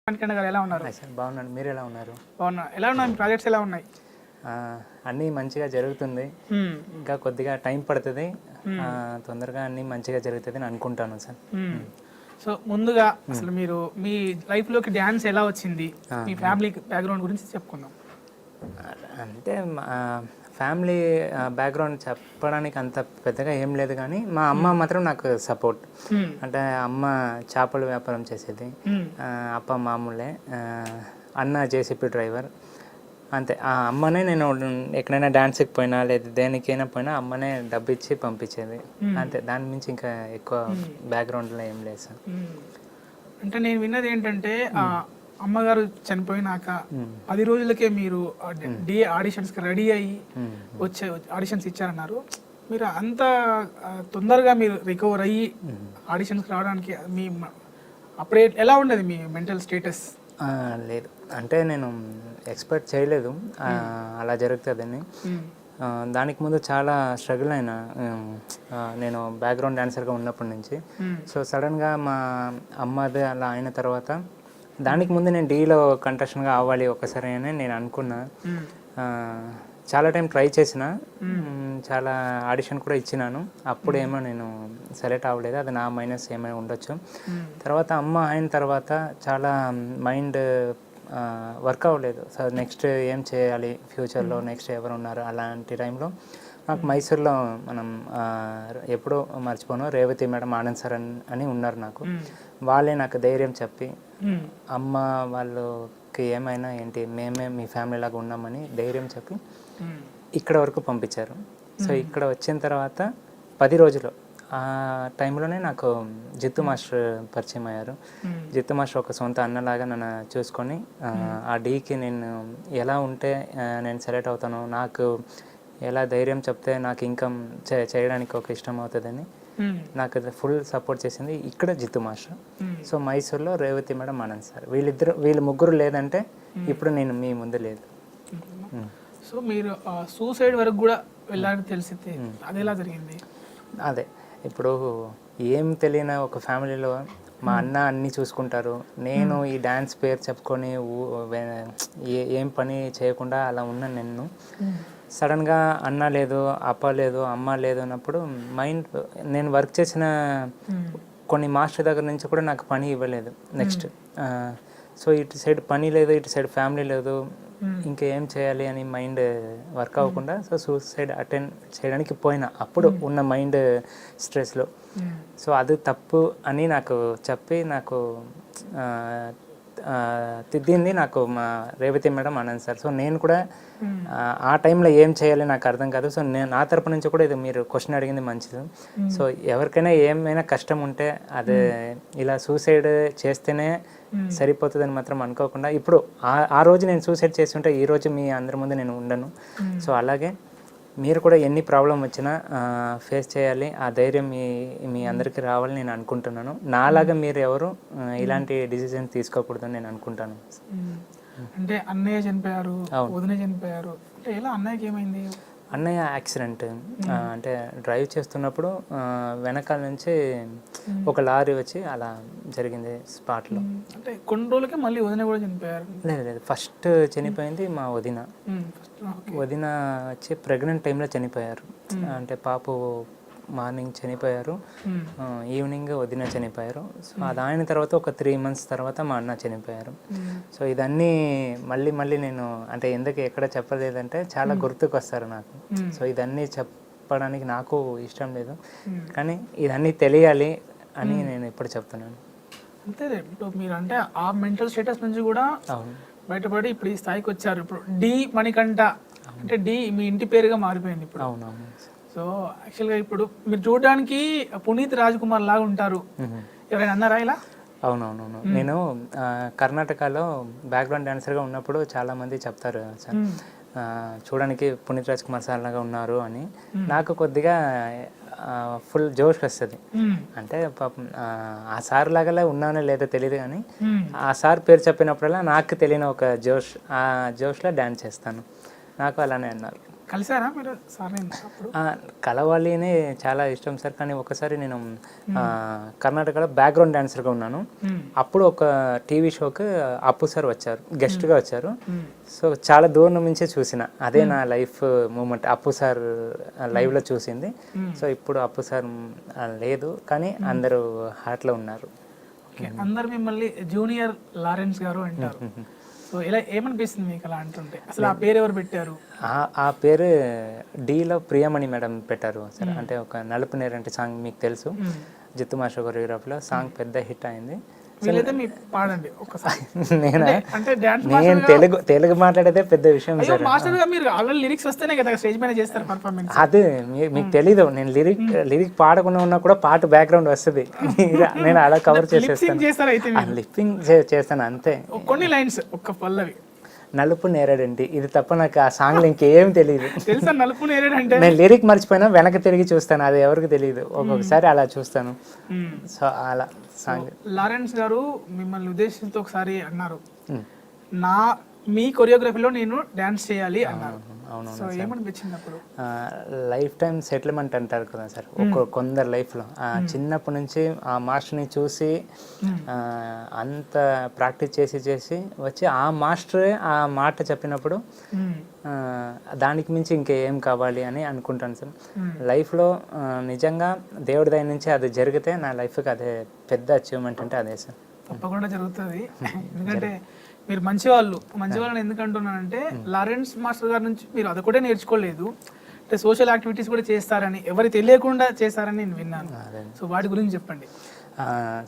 మణికంఠ గారు ఎలా ఉన్నారు? సార్ బాగున్నాను. మీరు ఎలా ఉన్నారు? బాగున్నా. ఎలా ఉన్నాయి మీ ప్రాజెక్ట్స్ ఎలా ఉన్నాయి? అన్నీ మంచిగా జరుగుతుంది. ఇంకా కొద్దిగా టైం పడుతుంది. తొందరగా అన్నీ మంచిగా జరుగుతుంది అని అనుకుంటాను సార్. సో ముందుగా అసలు మీరు మీ లైఫ్లోకి డ్యాన్స్ ఎలా వచ్చింది, మీ ఫ్యామిలీ బ్యాక్గ్రౌండ్ గురించి చెప్పుకుందాం. అంటే ఫ్యామిలీ బ్యాక్గ్రౌండ్ చెప్పడానికి అంత పెద్దగా ఏం లేదు, కానీ మా అమ్మ మాత్రం నాకు సపోర్ట్. అంటే అమ్మ చేపల వ్యాపారం చేసేది, అప్ప మామూలే, అన్న జేసీపీ డ్రైవర్. అంతే. ఆ అమ్మనే నేను ఎక్కడైనా డాన్స్కి పోయినా లేదా దేనికైనా పోయినా అమ్మనే డబ్బు ఇచ్చి పంపించేది. అంతే, దాని మించి ఇంకా ఎక్కువ బ్యాక్గ్రౌండ్లో ఏం లేదు సార్. అంటే నేను విన్నది ఏంటంటే అమ్మగారు చనిపోయినాక 10 రోజులకే మీరు డి ఆడిషన్స్కి రెడీ అయ్యి వచ్చే ఆడిషన్స్ ఇచ్చారన్నారు. మీరు అంత తొందరగా మీరు రికవర్ అయ్యి ఆడిషన్స్కి రావడానికి మీ అప్పుడే ఎలా ఉండేది మీ మెంటల్ స్టేటస్? లేదు, అంటే నేను ఎక్స్పెక్ట్ చేయలేదు అలా జరుగుతుందని. దానికి ముందు చాలా స్ట్రగుల్ అయినా నేను బ్యాక్గ్రౌండ్ డాన్సర్గా ఉన్నప్పటి నుంచి. సో సడన్గా మా అమ్మది అలా అయిన తర్వాత, దానికి ముందు నేను డీలో కంటెస్టెంట్గా అవ్వాలి ఒకసారి అని నేను అనుకున్నా. చాలా టైం ట్రై చేసిన, చాలా ఆడిషన్ కూడా ఇచ్చినాను. అప్పుడేమో నేను సెలెక్ట్ అవ్వలేదు, అది నా మైనస్ ఏమైనా ఉండొచ్చు. తర్వాత అమ్మ అయిన తర్వాత చాలా మైండ్ వర్క్ అవ్వలేదు. సో నెక్స్ట్ ఏం చేయాలి ఫ్యూచర్లో, నెక్స్ట్ ఎవరు ఉన్నారు అలాంటి టైంలో నాకు మైసూర్లో మనం ఎప్పుడూ మర్చిపోను రేవతి మేడం, ఆనంద్ సార్ అని ఉన్నారు నాకు. వాళ్ళే నాకు ధైర్యం చెప్పి, అమ్మ వాళ్ళకి ఏమైనా ఏంటి మేమే మీ ఫ్యామిలీ లాగా ఉన్నామని ధైర్యం చెప్పి ఇక్కడ వరకు పంపించారు. సో ఇక్కడ వచ్చిన తర్వాత 10 రోజులు ఆ టైంలోనే నాకు జిత్తు మాస్టర్ పరిచయం అయ్యారు. జిత్తు మాస్టర్ ఒక సొంత అన్నలాగా నన్ను చూసుకొని ఆ డీకి నేను ఎలా ఉంటే నేను సెలెక్ట్ అవుతాను, నాకు ఎలా ధైర్యం చెప్తే నాకు ఇన్కమ్ చేయడానికి ఒక ఇష్టం అవుతుందని నాకు ఫుల్ సపోర్ట్ చేసింది ఇక్కడ జిత్తు మాస్టర్. సో మైసూర్లో రేవతి మేడం, ఆనంద్ సార్, వీళ్ళు ముగ్గురు లేదంటే ఇప్పుడు నేను మీ ముందు లేదు. సో మీరు సూసైడ్ వరకు కూడా వెళ్ళాలని తెలిసింది, అది ఎలా జరిగింది? అదే, ఇప్పుడు ఏం తెలియని ఒక ఫ్యామిలీలో మా అన్న అన్నీ చూసుకుంటారు, నేను ఈ డ్యాన్స్ పేరు చెప్పుకొని ఏం పని చేయకుండా అలా ఉన్నాను. సడన్గా అన్న లేదు, అప్ప లేదు, అమ్మ లేదు అన్నప్పుడు మైండ్, నేను వర్క్ చేసిన కొన్ని మాస్టర్ దగ్గర నుంచి కూడా నాకు పని ఇవ్వలేదు నెక్స్ట్. సో ఇటు సైడ్ పని లేదు, ఇటు సైడ్ ఫ్యామిలీ లేదు, ఇంకేం చేయాలి అని మైండ్ వర్క్ అవ్వకుండా సో సూసైడ్ అటెండ్ చేయడానికి పోయినా అప్పుడు ఉన్న మైండ్ స్ట్రెస్లో. సో అది తప్పు అని నాకు చెప్పి నాకు తిద్దింది నాకు మా Revathi madam, Anand sir. So నేను కూడా ఆ టైంలో ఏం చేయాలి నాకు అర్థం కాదు. సో నేను నా తరపు నుంచి కూడా ఇది మీరు క్వశ్చన్ అడిగింది మంచిది. సో ఎవరికైనా ఏమైనా కష్టం ఉంటే అది ఇలా సూసైడ్ చేస్తేనే సరిపోతుందని మాత్రం అనుకోకుండా, ఇప్పుడు ఆ రోజు నేను సూసైడ్ చేసి ఉంటే ఈ రోజు మీ అందరి ముందు నేను ఉండను. సో అలాగే మీరు కూడా ఎన్ని ప్రాబ్లం వచ్చినా ఫేస్ చేయాలి, ఆ ధైర్యం మీ అందరికీ రావాలని నేను అనుకుంటున్నాను. నాలాగా మీరు ఎవరు ఇలాంటి డిసిజన్ తీసుకోకూడదని నేను అనుకుంటాను. అంటే అన్నయ్య చనిపోయారు, వదిన చనిపోయారు, అంటే ఎలా అన్నయ్యకి ఏమైంది? అన్నయ్య యాక్సిడెంట్, అంటే డ్రైవ్ చేస్తున్నప్పుడు వెనకాల నుంచి ఒక లారీ వచ్చి అలా జరిగింది స్పాట్లో. అంటే కొన్ని రోజులకే మళ్ళీ వదిన కూడా చనిపోయారు? లేదు, ఫస్ట్ చనిపోయింది మా వదిన. వదిన వచ్చి ప్రెగ్నెంట్ టైంలో చనిపోయారు. అంటే పాప మార్నింగ్ చనిపోయారు, ఈవినింగ్ వదిన చనిపోయారు. సో అది అయిన తర్వాత ఒక 3 months తర్వాత మా అన్న చనిపోయారు. సో ఇదన్నీ మళ్ళీ నేను అంటే ఎందుకు ఎక్కడ చెప్పలేదంటే చాలా గుర్తుకు వస్తారు నాకు. సో ఇదన్నీ చెప్పడానికి నాకు ఇష్టం లేదు, కానీ ఇదన్నీ తెలియాలి అని నేను ఇప్పుడు చెప్తున్నాను. అంతే, ఇప్పుడు మీరు అంటే ఆ మెంటల్ స్టేటస్ నుంచి కూడా బయటపడి ఇప్పుడు ఈ స్థాయికి వచ్చారు. ఇప్పుడు డి మణికంఠ అంటే డి మీ ఇంటి పేరుగా మారిపోయింది ఇప్పుడు. అవునవును. సో యాక్చువల్గా ఇప్పుడు మీరు చూడడానికి పునీత్ రాజ్ కుమార్ లాగా ఉంటారు, ఎవరైనా అన్నారా ఇలా? అవునవునవును. నేను కర్ణాటకలో బ్యాక్గ్రౌండ్ డాన్సర్గా ఉన్నప్పుడు చాలామంది చెప్తారు సార్, చూడడానికి పునీత్ రాజ్ కుమార్ సార్ లాగా ఉన్నారు అని. నాకు కొద్దిగా ఫుల్ జోష్ వస్తుంది. అంటే పాపం ఆ సార్ లాగా ఉన్నానో లేదో తెలియదు, కానీ ఆ సార్ పేరు చెప్పినప్పుడల్లా నాకు తెలియని ఒక జోష్, ఆ జోష్లో డ్యాన్స్ చేస్తాను. నాకు అలానే అన్నారు. కలిసారా మీరు సార్ అప్పుడు? కలవాలి అని చాలా ఇష్టం సార్, కానీ ఒకసారి నేను కర్ణాటకలో బ్యాక్గ్రౌండ్ డాన్సర్గా ఉన్నాను. అప్పుడు ఒక టీవీ షోకి అప్పు సార్ వచ్చారు, గెస్ట్గా వచ్చారు. సో చాలా దూరం నుంచే చూసిన, అదే నా లైఫ్ మూమెంట్, అప్పు సార్ లైవ్లో చూసింది. సో ఇప్పుడు అప్పు సార్ లేదు, కానీ అందరూ హార్ట్లో ఉన్నారు. అందరు మిమ్మల్ని జూనియర్ లారెన్స్ గారు అంటారు. సో ఇలా ఏమనిపిస్తుంది మీకు అలా అంటుంటే? అసలు ఆ పేరు ఎవరు పెట్టారు? ఆ పేరు డీలో ప్రియమణి మేడం పెట్టారు సార్. అంటే ఒక నలుపు నేరంటే సాంగ్ మీకు తెలుసు, జిత్తు మాస్టర్ కొరియోగ్రాఫీలో సాంగ్ పెద్ద హిట్ అయింది. వీలైతే మీరు పాడండి ఒక్కసారి. అంటే నేను తెలుగు మాట్లాడేదే పెద్ద విషయం సార్. మాస్టర్ గా మీరు ఆల్రెడీ లిరిక్స్ వస్తేనే కదా స్టేజ్ పైన చేస్తారు పర్ఫార్మెన్స్. అదే మీకు తెలీదు, నేను లిరిక్ పాడకుండా ఉన్నా కూడా పాట బ్యాక్గ్రౌండ్ వస్తుంది, నేను అలా కవర్ చేసేస్తాను, లిప్పింగ్ చేస్తాను అంతే. కొన్ని లైన్స్ ఒక్క పల్లవి, నలుపు నేరేడండి, ఇది తప్ప నాకు ఆ సాంగ్లో ఇంకేం తెలియదు. తెలుసా నలుపు నేరేడంటే? నేను లిరిక్ మర్చిపోయినా వెనక్కి తిరిగి చూస్తాను, అది ఎవరికి తెలియదు, ఒక్కొక్కసారి అలా చూస్తాను. సో అలా సాంగ్. లారెన్స్ గారు మిమ్మల్ని ఉద్దేశించి ఒకసారి అన్నారు, మీ కొరియోగ్రఫీలో నేను డాన్స్ చేయాలి అన్నారు. సో ఏమనిపించింది అప్పుడు? లైఫ్ టైం సెటిల్మెంట్ అంటారు కదా సార్, కొందరు లైఫ్లో చిన్నప్పటి నుంచి ఆ మాస్టర్ని చూసి అంత ప్రాక్టీస్ చేసి వచ్చి ఆ మాస్టరే ఆ మాట చెప్పినప్పుడు దానికి మించి ఇంకేం కావాలి అని అనుకుంటాను సార్. లైఫ్లో నిజంగా దేవుడి దయ నుంచి అది జరిగితే నా లైఫ్కి అదే పెద్ద అచీవ్మెంట్ అంటే అదే సార్. తప్పకుండా జరుగుతుంది. ఎందుకంటే మీరు మంచివాళ్ళని ఎందుకు అంటున్నానంటే, లారెన్స్ మాస్టర్ గారి నుంచి మీరు అది కూడా నేర్చుకోలేదు, అంటే సోషల్ యాక్టివిటీస్ కూడా చేస్తారని, ఎవరు తెలియకుండా చేస్తారని నేను విన్నాను. సో వాటి గురించి చెప్పండి.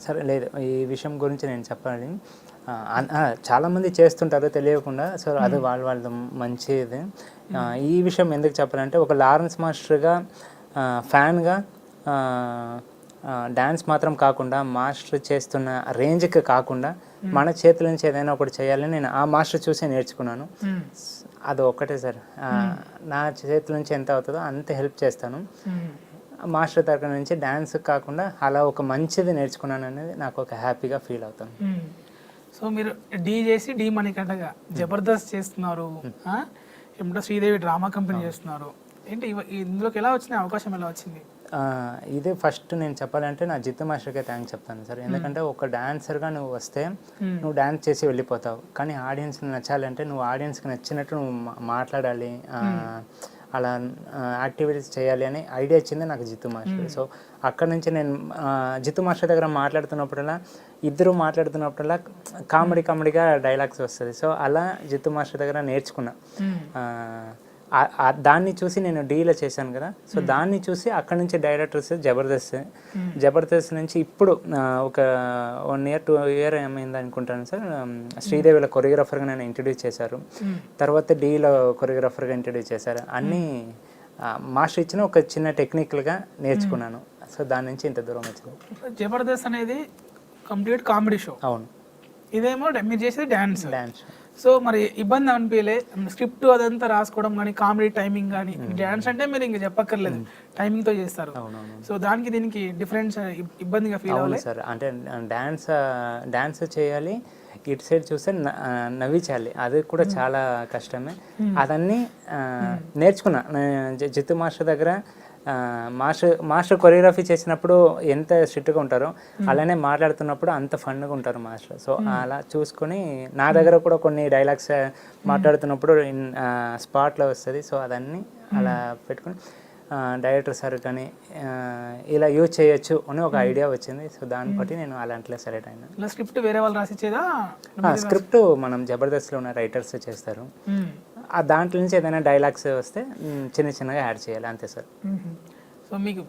సరే, లేదు ఈ విషయం గురించి నేను చెప్పాలి. చాలామంది చేస్తుంటారు తెలియకుండా, సో అది వాళ్ళ మంచిది. ఈ విషయం ఎందుకు చెప్పాలంటే, ఒక లారెన్స్ మాస్టర్గా ఫ్యాన్గా డ్యాన్స్ మాత్రం కాకుండా మాస్టర్ చేస్తున్న రేంజ్కి కాకుండా మన చేతుల నుంచి ఏదైనా ఒకటి చేయాలని నేను ఆ మాస్టర్ చూసే నేర్చుకున్నాను. అది ఒక్కటే సార్, నా చేతుల నుంచి ఎంత అవుతుందో అంత హెల్ప్ చేస్తాను. మాస్టర్ తరగతి నుంచి డ్యాన్స్ కాకుండా అలా ఒక మంచిది నేర్చుకున్నాను అనేది నాకు ఒక హ్యాపీగా ఫీల్ అవుతాను. సో మీరు డి మణికంఠగా జబర్దస్త్ చేస్తున్నారు, ఏమిటో శ్రీదేవి డ్రామా కంపెనీ చేస్తున్నారు, ఏంటి ఇందులోకి ఎలా వచ్చిన అవకాశం ఎలా వచ్చింది? ఇదే ఫస్ట్ నేను చెప్పాలంటే నా జిత్తు మాస్టర్కే థ్యాంక్స్ చెప్తాను సార్. ఎందుకంటే ఒక డాన్సర్గా నువ్వు వస్తే నువ్వు డాన్స్ చేసి వెళ్ళిపోతావు, కానీ ఆడియన్స్కి నచ్చాలంటే నువ్వు ఆడియన్స్కి నచ్చినట్టు నువ్వు మాట్లాడాలి, అలా యాక్టివిటీస్ చేయాలి అని ఐడియా ఇచ్చింది నాకు జిత్తు మాస్టర్. సో అక్కడ నుంచి నేను జిత్తు మాస్టర్ దగ్గర మాట్లాడుతున్నప్పుడల్లా కామెడీగా డైలాగ్స్ వస్తుంది. సో అలా జిత్తు మాస్టర్ దగ్గర నేర్చుకున్నా. దాన్ని చూసి నేను డీలో చేశాను కదా, సో దాన్ని చూసి అక్కడ నుంచి డైరెక్టర్స్ జబర్దస్త్ నుంచి ఇప్పుడు ఒక 1 year 2 year ఏమైంది అనుకుంటాను సార్, శ్రీదేవిలో కొరియోగ్రాఫర్గా నేను ఇంట్రడ్యూస్ చేశారు, తర్వాత డీలో కొరియోగ్రాఫర్గా ఇంట్రడ్యూస్ చేశారు. అన్నీ మాస్టర్ ఇచ్చిన ఒక చిన్న టెక్నికల్గా నేర్చుకున్నాను. సో దాని నుంచి ఇంత దూరం వచ్చింది. జబర్దస్త్ అనేది కంప్లీట్ కామెడీ షో. అవును. ఇదేమో మీరు చేసేది డాన్స్. సో మరి ఇబ్బంది అనిపించలే? స్క్రిప్ట్ అదంతా రాసుకోవడం కానీ, కామెడీ టైమింగ్ కానీ, డాన్స్ అంటే మీరు ఇంకా చెప్పక్కర్లేదు, టైమింగ్తో చేస్తారు. సో దానికి దీనికి డిఫరెన్స్ ఇబ్బందిగా ఫీల్ అవ్వాలి సార్. అంటే డాన్స్ చేయాలి, ఇటు సైడ్ చూస్తే నవ్వించాలి, అది కూడా చాలా కష్టమే. అదన్నీ నేర్చుకున్నా జిత్తు మాస్టర్ దగ్గర. మాస్టర్ కొరియోగ్రఫీ చేసినప్పుడు ఎంత స్ట్రిక్ట్గా ఉంటారో అలానే మాట్లాడుతున్నప్పుడు అంత ఫన్గా ఉంటారు మాస్టర్. సో అలా చూసుకొని నా దగ్గర కూడా కొన్ని డైలాగ్స్ మాట్లాడుతున్నప్పుడు స్పాట్లో వస్తుంది. సో అదన్నీ అలా పెట్టుకుని డైరెక్టర్ సార్ కానీ ఇలా యూజ్ చేయొచ్చు అని ఒక ఐడియా వచ్చింది. సో దాన్ని బట్టి నేను అలాంటిలో సెలెక్ట్ అయినా. స్క్రిప్ట్ వేరే వాళ్ళు రాసిచ్చేదా? స్క్రిప్ట్ మనం జబర్దస్త్లో ఉన్న రైటర్స్ చేస్తారు. దాంట్లో నుంచి ఏదైనా డైలాగ్స్ వస్తే చిన్నగా యాడ్ చేయాలి, అంతే సార్. సో మీకు